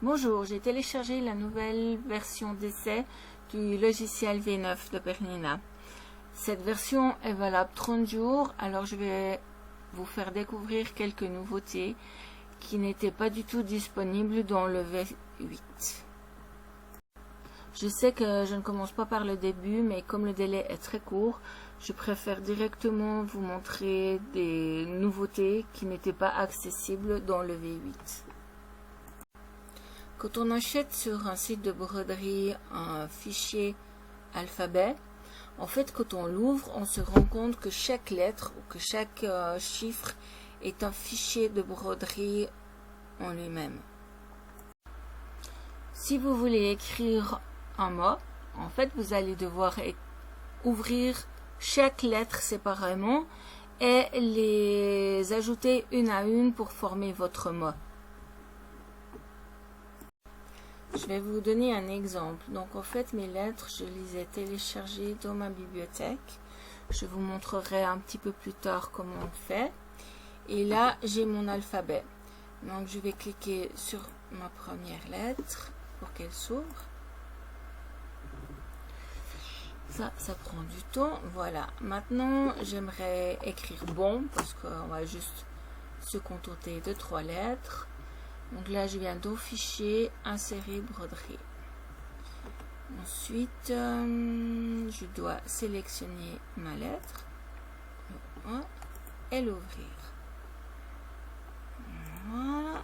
Bonjour, j'ai téléchargé la nouvelle version d'essai du logiciel V9 de Bernina. Cette version est valable 30 jours, alors je vais vous faire découvrir quelques nouveautés qui n'étaient pas du tout disponibles dans le V8. Je sais que je ne commence pas par le début, mais comme le délai est très court, je préfère directement vous montrer des nouveautés qui n'étaient pas accessibles dans le V8. Quand on achète sur un site de broderie un fichier alphabet, en fait, quand on l'ouvre, on se rend compte que chaque lettre ou que chaque chiffre est un fichier de broderie en lui-même. Si vous voulez écrire un mot, en fait, vous allez devoir ouvrir chaque lettre séparément et les ajouter une à une pour former votre mot. Je vais vous donner un exemple. Donc en fait, mes lettres, je les ai téléchargées dans ma bibliothèque. Je vous montrerai un petit peu plus tard comment on fait. Et là, j'ai mon alphabet. Donc je vais cliquer sur ma première lettre pour qu'elle s'ouvre. Ça prend du temps. Voilà. Maintenant, j'aimerais écrire bon parce qu'on va juste se contenter de 3 lettres. Donc là, je viens dans Fichier, Insérer broderie. Ensuite, je dois sélectionner ma lettre et l'ouvrir. Voilà.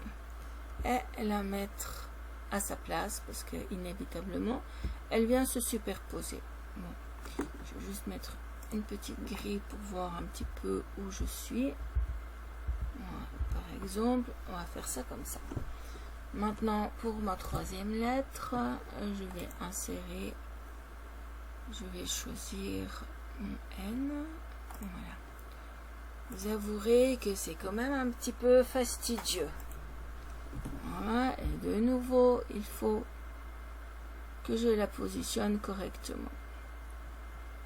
Et la mettre à sa place parce que inévitablement, elle vient se superposer. Bon, je vais juste mettre une petite grille pour voir un petit peu où je suis. Voilà. Par exemple, on va faire ça comme ça. Maintenant, pour ma troisième lettre, je vais insérer, je vais choisir mon N. Voilà. Vous avouerez que c'est quand même un petit peu fastidieux. Voilà. Et de nouveau, il faut que je la positionne correctement.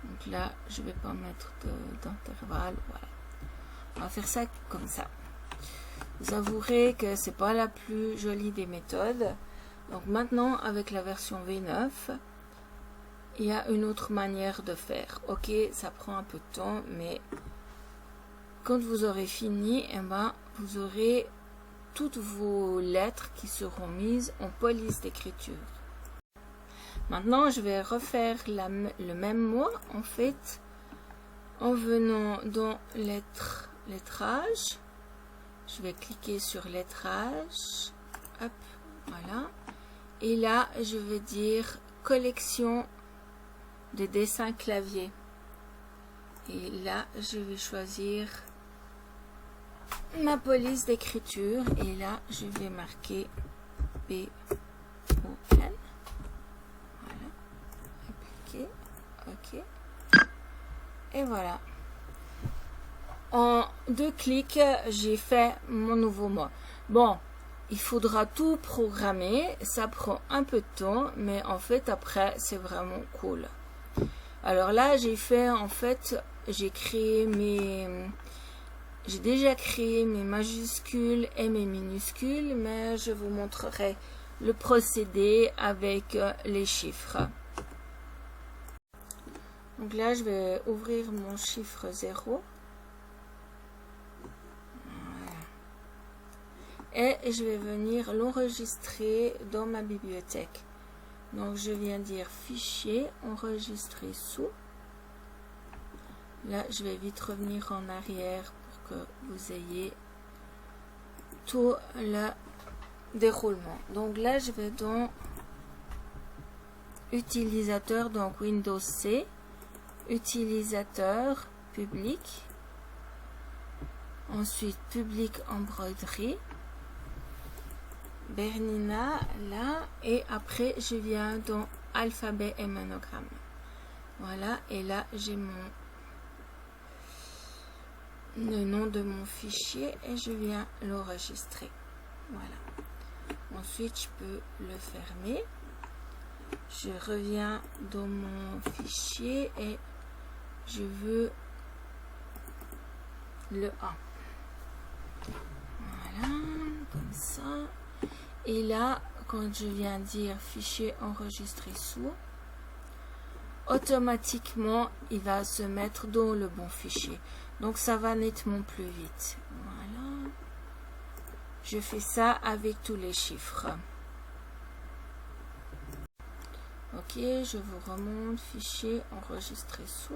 Donc là, je ne vais pas mettre d'intervalle. Voilà. On va faire ça comme ça. Vous avouerez que c'est pas la plus jolie des méthodes. Donc maintenant, avec la version V9, il y a une autre manière de faire. Ok, ça prend un peu de temps, mais quand vous aurez fini, eh ben, vous aurez toutes vos lettres qui seront mises en police d'écriture. Maintenant, je vais refaire le même mot, en fait, en venant dans lettrage. Je vais cliquer sur lettrage. Hop, voilà. Et là, je vais dire collection de dessins clavier. Et là, je vais choisir ma police d'écriture. Et là, je vais marquer B-O-N. Voilà. Appliquer. OK. Et voilà. En 2 clics, j'ai fait mon nouveau mot. Bon, il faudra tout programmer. Ça prend un peu de temps, mais en fait, après, c'est vraiment cool. Alors là, j'ai fait, en fait, j'ai déjà créé mes majuscules et mes minuscules, mais je vous montrerai le procédé avec les chiffres. Donc là, je vais ouvrir mon chiffre 0. Et je vais venir l'enregistrer dans ma bibliothèque. Donc je viens dire fichier, enregistrer sous. Là, je vais vite revenir en arrière pour que vous ayez tout le déroulement. Donc là, je vais dans utilisateur, donc Windows C, utilisateur public, ensuite public embroderie. Bernina là, et après je viens dans alphabet et monogramme. Voilà, et là j'ai le nom de mon fichier et je viens l'enregistrer. Voilà. Ensuite je peux le fermer. Je reviens dans mon fichier et je veux le 1. Voilà, comme ça. Et là, quand je viens dire fichier enregistré sous, automatiquement il va se mettre dans le bon fichier. Donc ça va nettement plus vite. Voilà. Je fais ça avec tous les chiffres. Ok, je vous remonte fichier enregistré sous.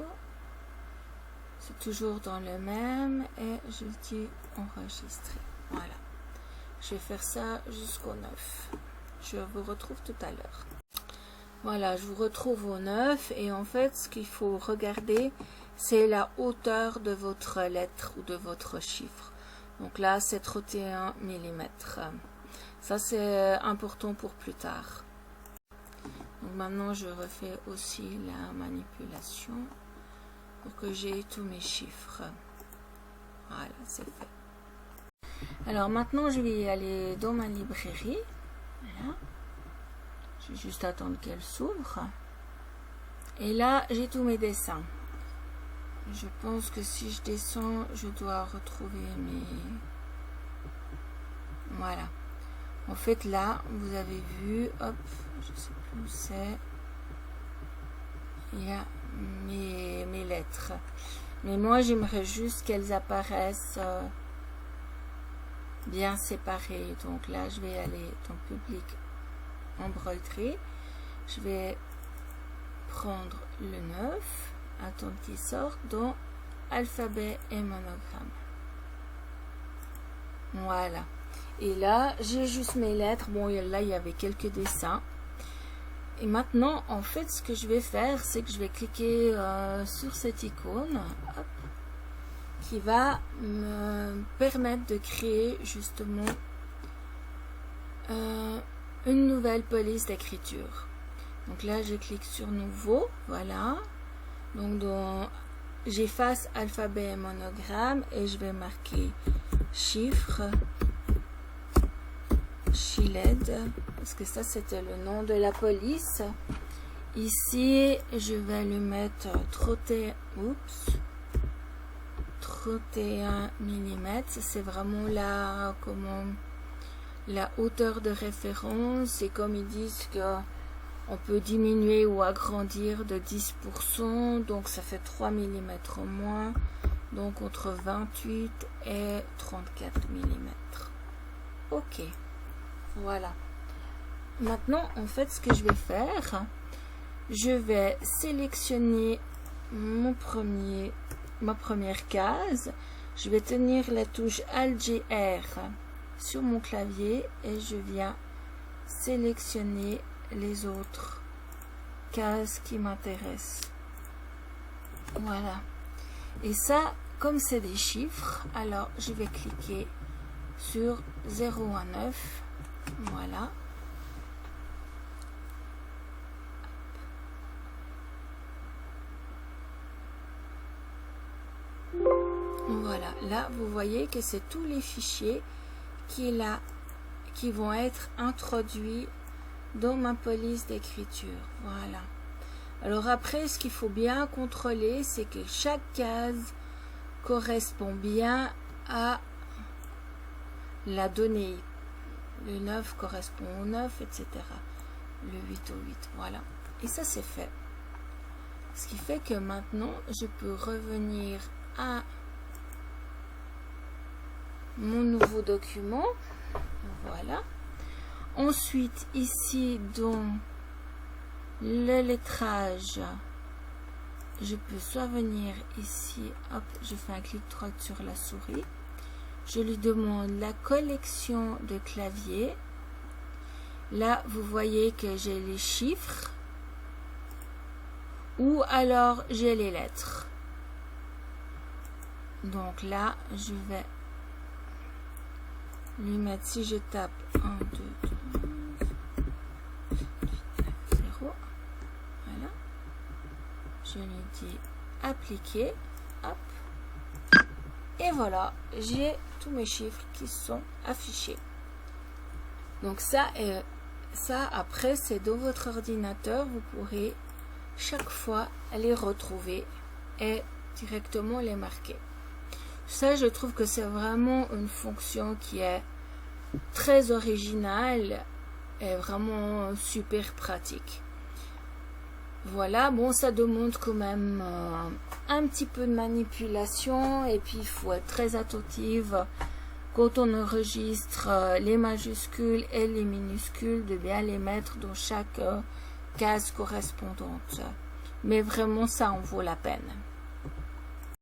C'est toujours dans le même et je dis enregistrer. Voilà. Je vais faire ça jusqu'au 9. Je vous retrouve tout à l'heure. Voilà, je vous retrouve au 9 et en fait, ce qu'il faut regarder, c'est la hauteur de votre lettre ou de votre chiffre. Donc là, c'est 31 mm. Ça, c'est important pour plus tard. Donc maintenant, je refais aussi la manipulation pour que j'ai tous mes chiffres. Voilà, c'est fait. Alors maintenant, je vais aller dans ma librairie. Voilà. Je vais juste attendre qu'elle s'ouvre. Et là, j'ai tous mes dessins. Je pense que si je descends, je dois retrouver mes... Voilà. En fait, là, vous avez vu, hop, je sais plus où c'est. Il y a mes lettres. Mais moi, j'aimerais juste qu'elles apparaissent bien séparées. Donc là, je vais aller dans public embroiderie. Je vais prendre le 9, attendre qu'il sorte dans alphabet et monogramme. Voilà. Et là, j'ai juste mes lettres. Bon, là, il y avait quelques dessins. Et maintenant, en fait, ce que je vais faire, c'est que je vais cliquer sur cette icône, hop, qui va me permettre de créer justement une nouvelle police d'écriture. Donc là, je clique sur nouveau, voilà. Donc j'efface alphabet et monogramme et je vais marquer chiffre. Chiled, parce que ça c'était le nom de la police. Ici je vais lui mettre 31 mm. C'est vraiment la hauteur de référence, et comme ils disent que on peut diminuer ou agrandir de 10%, donc ça fait 3 mm en moins, donc entre 28 et 34 mm. Ok. Voilà. Maintenant, en fait, ce que je vais faire, je vais sélectionner ma première case. Je vais tenir la touche Alt+R sur mon clavier et je viens sélectionner les autres cases qui m'intéressent. Voilà. Et ça, comme c'est des chiffres, alors je vais cliquer sur 0 à 9. Voilà. Voilà, là vous voyez que c'est tous les fichiers qui vont être introduits dans ma police d'écriture. Voilà. Alors après, ce qu'il faut bien contrôler, c'est que chaque case correspond bien à la donnée. Le 9 correspond au 9, etc. Le 8 au 8, voilà. Et ça, c'est fait. Ce qui fait que maintenant, je peux revenir à mon nouveau document. Voilà. Ensuite, ici, dans le lettrage, je peux soit venir ici, hop, je fais un clic droit sur la souris. Je lui demande la collection de clavier. Là, vous voyez que j'ai les chiffres ou alors j'ai les lettres. Donc là, je vais lui mettre, si je tape 1, 2, 3, 0, voilà. Je lui dis appliquer, hop. Et voilà, j'ai tous mes chiffres qui sont affichés. Donc ça après, c'est dans votre ordinateur. Vous pourrez chaque fois les retrouver et directement les marquer. Ça, je trouve que c'est vraiment une fonction qui est très originale est vraiment super pratique. Voilà, bon, ça demande quand même un petit peu de manipulation, et puis il faut être très attentive quand on enregistre les majuscules et les minuscules, de bien les mettre dans chaque case correspondante. Mais vraiment, ça en vaut la peine.